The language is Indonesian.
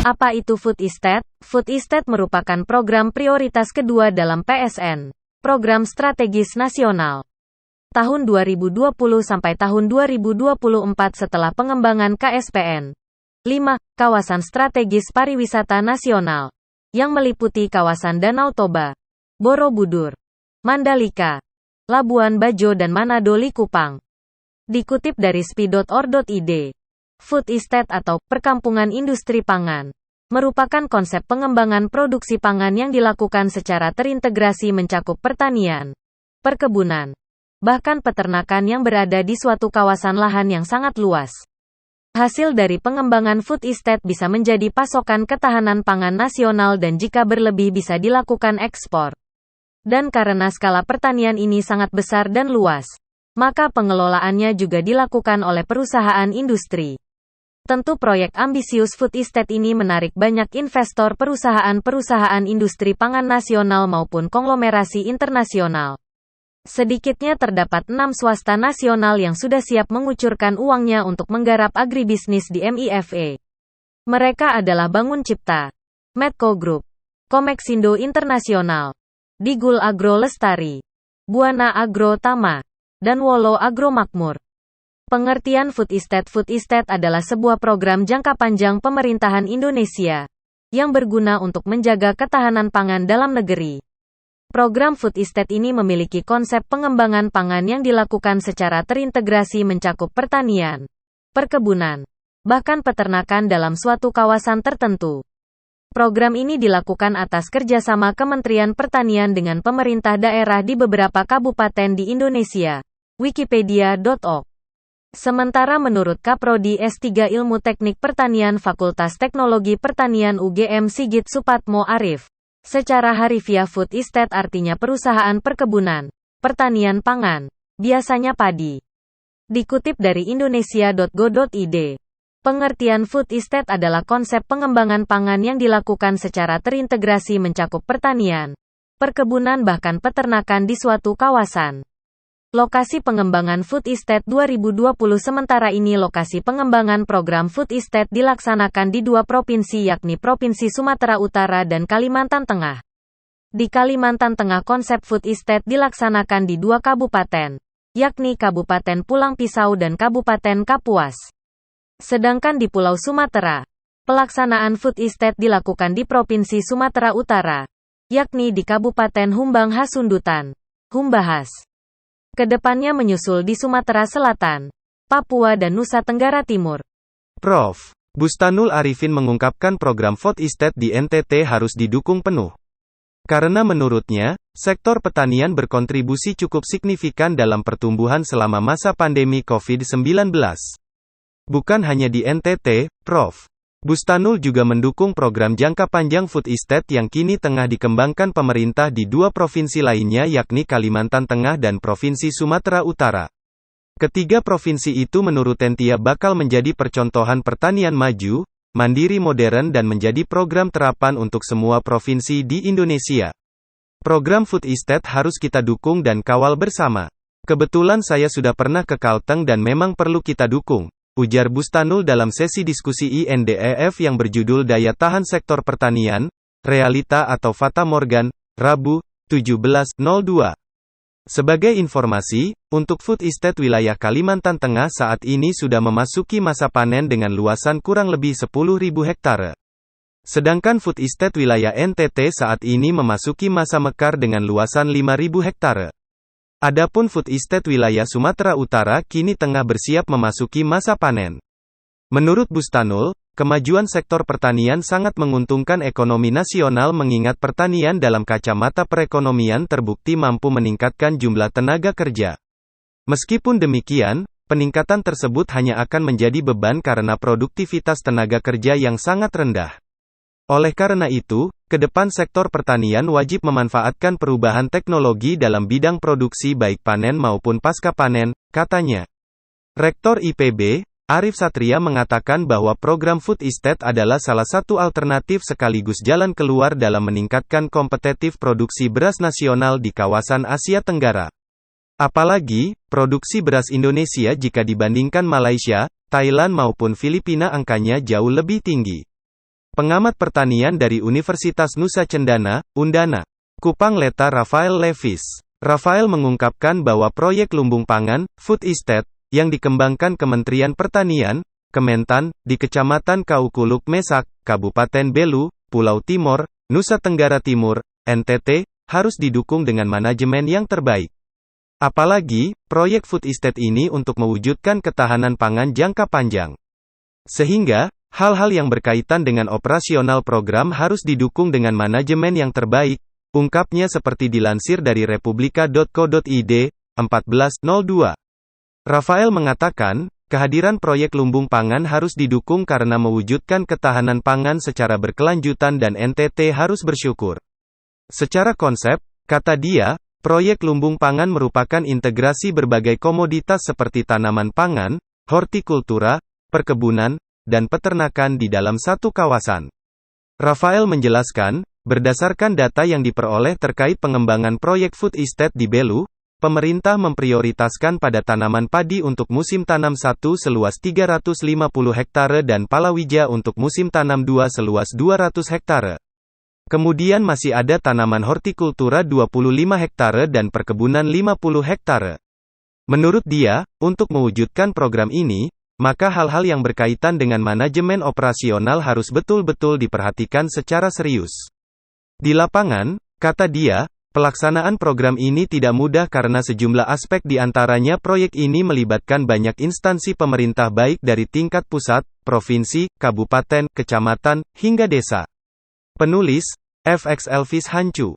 Apa itu Food Estate? Food Estate merupakan program prioritas kedua dalam PSN, Program Strategis Nasional, tahun 2020 sampai tahun 2024 setelah pengembangan KSPN. 5. Kawasan Strategis Pariwisata Nasional, yang meliputi kawasan Danau Toba, Borobudur, Mandalika, Labuan Bajo dan Manado Likupang. Dikutip dari spi.or.id, Food Estate atau perkampungan industri pangan merupakan konsep pengembangan produksi pangan yang dilakukan secara terintegrasi mencakup pertanian, perkebunan, bahkan peternakan yang berada di suatu kawasan lahan yang sangat luas. Hasil dari pengembangan food estate bisa menjadi pasokan ketahanan pangan nasional dan jika berlebih bisa dilakukan ekspor. Dan karena skala pertanian ini sangat besar dan luas, maka pengelolaannya juga dilakukan oleh perusahaan industri. Tentu proyek ambisius food estate ini menarik banyak investor perusahaan-perusahaan industri pangan nasional maupun konglomerasi internasional. Sedikitnya terdapat 6 swasta nasional yang sudah siap mengucurkan uangnya untuk menggarap agribisnis di MIFA. Mereka adalah Bangun Cipta, Medco Group, Komeksindo Internasional, Digul Agro Lestari, Buana Agro Tama, dan Wolo Agro Makmur. Pengertian Food Estate adalah sebuah program jangka panjang pemerintahan Indonesia yang berguna untuk menjaga ketahanan pangan dalam negeri. Program Food Estate ini memiliki konsep pengembangan pangan yang dilakukan secara terintegrasi mencakup pertanian, perkebunan, bahkan peternakan dalam suatu kawasan tertentu. Program ini dilakukan atas kerjasama Kementerian Pertanian dengan pemerintah daerah di beberapa kabupaten di Indonesia. Wikipedia.org. Sementara menurut Kaprodi S3 Ilmu Teknik Pertanian Fakultas Teknologi Pertanian UGM Sigit Supatmo Arif, secara harfiah food estate artinya perusahaan perkebunan, pertanian pangan, biasanya padi. Dikutip dari indonesia.go.id, pengertian food estate adalah konsep pengembangan pangan yang dilakukan secara terintegrasi mencakup pertanian, perkebunan bahkan peternakan di suatu kawasan. Lokasi pengembangan Food Estate 2020 sementara ini lokasi pengembangan program Food Estate dilaksanakan di 2 provinsi yakni Provinsi Sumatera Utara dan Kalimantan Tengah. Di Kalimantan Tengah konsep Food Estate dilaksanakan di 2 kabupaten, yakni Kabupaten Pulang Pisau dan Kabupaten Kapuas. Sedangkan di Pulau Sumatera, pelaksanaan Food Estate dilakukan di Provinsi Sumatera Utara, yakni di Kabupaten Humbang Hasundutan, Humbahas. Kedepannya menyusul di Sumatera Selatan, Papua dan Nusa Tenggara Timur. Prof. Bustanul Arifin mengungkapkan program Food Estate di NTT harus didukung penuh. Karena menurutnya, sektor pertanian berkontribusi cukup signifikan dalam pertumbuhan selama masa pandemi COVID-19. Bukan hanya di NTT, Prof. Bustanul juga mendukung program jangka panjang Food Estate yang kini tengah dikembangkan pemerintah di 2 provinsi lainnya yakni Kalimantan Tengah dan Provinsi Sumatera Utara. Ketiga provinsi itu menurut Tentia bakal menjadi percontohan pertanian maju, mandiri modern dan menjadi program terapan untuk semua provinsi di Indonesia. Program Food Estate harus kita dukung dan kawal bersama. Kebetulan saya sudah pernah ke Kalteng dan memang perlu kita dukung, ujar Bustanul dalam sesi diskusi INDEF yang berjudul Daya Tahan Sektor Pertanian, Realita atau Fata Morgan, Rabu, 17.02. Sebagai informasi, untuk Food Estate wilayah Kalimantan Tengah saat ini sudah memasuki masa panen dengan luasan kurang lebih 10.000 hektare. Sedangkan Food Estate wilayah NTT saat ini memasuki masa mekar dengan luasan 5.000 hektare. Adapun Food Estate wilayah Sumatera Utara kini tengah bersiap memasuki masa panen. Menurut Bustanul, kemajuan sektor pertanian sangat menguntungkan ekonomi nasional mengingat pertanian dalam kacamata perekonomian terbukti mampu meningkatkan jumlah tenaga kerja. Meskipun demikian, peningkatan tersebut hanya akan menjadi beban karena produktivitas tenaga kerja yang sangat rendah. Oleh karena itu, ke depan sektor pertanian wajib memanfaatkan perubahan teknologi dalam bidang produksi baik panen maupun pasca panen, katanya. Rektor IPB, Arif Satria mengatakan bahwa program Food Estate adalah salah satu alternatif sekaligus jalan keluar dalam meningkatkan kompetitif produksi beras nasional di kawasan Asia Tenggara. Apalagi, produksi beras Indonesia jika dibandingkan Malaysia, Thailand maupun Filipina angkanya jauh lebih tinggi. Pengamat pertanian dari Universitas Nusa Cendana, Undana, Kupang Leta Rafael Levis. Rafael mengungkapkan bahwa proyek lumbung pangan, food estate, yang dikembangkan Kementerian Pertanian, Kementan, di Kecamatan Kaukuluk Mesak, Kabupaten Belu, Pulau Timor, Nusa Tenggara Timur, NTT, harus didukung dengan manajemen yang terbaik. Apalagi, proyek food estate ini untuk mewujudkan ketahanan pangan jangka panjang. Sehingga, hal-hal yang berkaitan dengan operasional program harus didukung dengan manajemen yang terbaik, ungkapnya seperti dilansir dari republika.co.id, 14/02. Rafael mengatakan, kehadiran proyek lumbung pangan harus didukung karena mewujudkan ketahanan pangan secara berkelanjutan dan NTT harus bersyukur. Secara konsep, kata dia, proyek lumbung pangan merupakan integrasi berbagai komoditas seperti tanaman pangan, hortikultura, perkebunan, dan peternakan di dalam satu kawasan. Rafael menjelaskan, berdasarkan data yang diperoleh terkait pengembangan proyek food estate di Belu, pemerintah memprioritaskan pada tanaman padi untuk musim tanam 1 seluas 350 hektare dan palawija untuk musim tanam 2 seluas 200 hektare. Kemudian masih ada tanaman hortikultura 25 hektare dan perkebunan 50 hektare. Menurut dia, untuk mewujudkan program ini, maka hal-hal yang berkaitan dengan manajemen operasional harus betul-betul diperhatikan secara serius. Di lapangan, kata dia, pelaksanaan program ini tidak mudah karena sejumlah aspek di antaranya proyek ini melibatkan banyak instansi pemerintah baik dari tingkat pusat, provinsi, kabupaten, kecamatan, hingga desa. Penulis, FX Elvis Hancu.